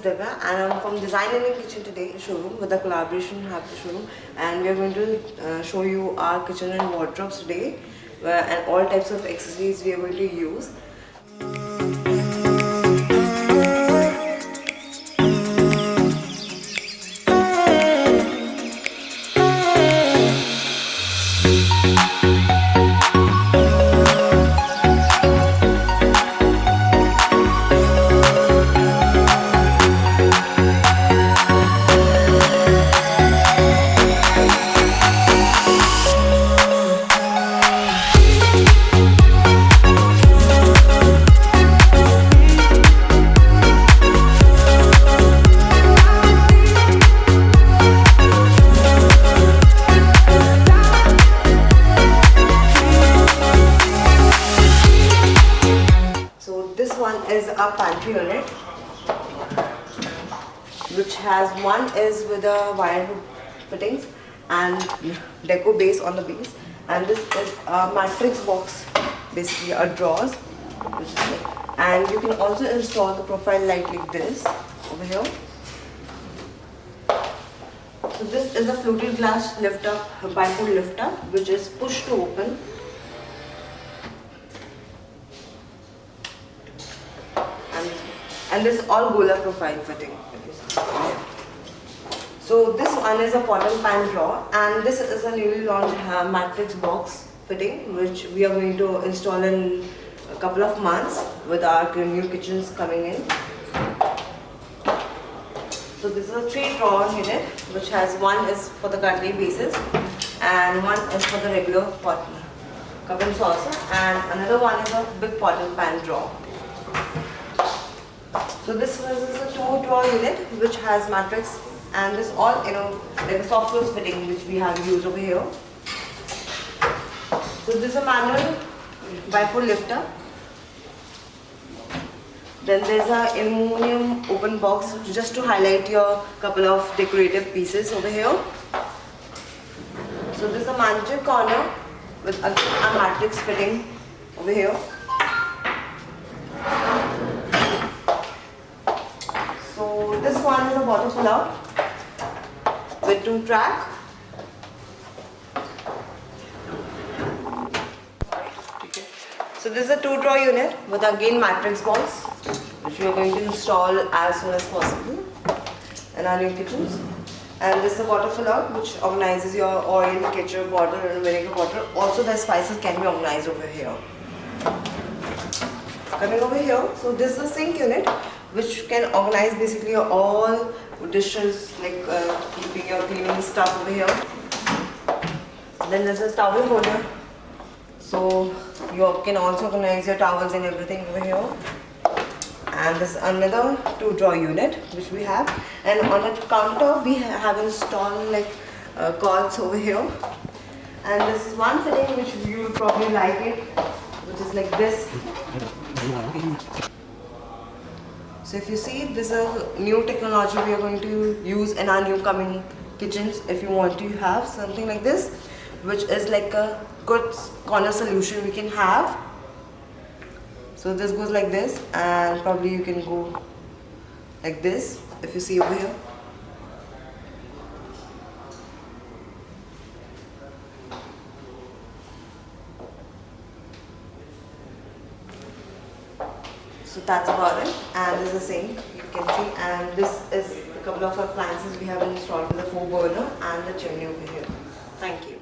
Divya and I'm from Design in Kitchen today showroom with a collaboration with the showroom, and we are going to show you our kitchen and wardrobes today and all types of accessories we are going to use. This one is a pantry unit, which has one is with a wire fittings and deco base on the base, and this is a matrix box, basically a drawers, which is it. And you can also install the profile light like this over here. So this is a fluted glass lift up, bifold lift up, which is push to open. And this is all Gola profile fitting. So this one is a pot and pan drawer, and this is a newly launched matrix box fitting, which we are going to install in a couple of months with our new kitchens coming in. So this is a 3-drawer unit, which has one is for the cutlery bases and one is for the regular pot, cup and saucer, and another one is a big pot and pan drawer. So this is a 2-drawer unit which has matrix, and this all like a soft close fitting which we have used over here. So this is a manual bifold lifter. Then there's a aluminum open box just to highlight your couple of decorative pieces over here. So this is a manager corner with a matrix fitting over here. So this one is a bottom pull out with 2 track. So this is a 2-drawer unit with again matrix box, which we are going to install as soon as possible in our new kitchens. And this is a water pull out, which organizes your oil, ketchup, water and vinegar bottle. Also the spices can be organized over here. Coming over here, so this is a sink unit which can organize basically all dishes, like keeping your cleaning stuff over here. Then there's a towel holder, so you can also organize your towels and everything over here. And this is another 2-drawer unit which we have, and on the counter we have installed like cords over here. And this is one fitting which you will probably like it, which is like this. So if you see, this is a new technology we are going to use in our new coming kitchens. If you want to have something like this, which is like a good corner solution we can have. So this goes like this, and probably you can go like this if you see over here. So that's about it, and this is a sink you can see, and this is a couple of appliances we have installed with the 4-burner and the chimney over here. Thank you.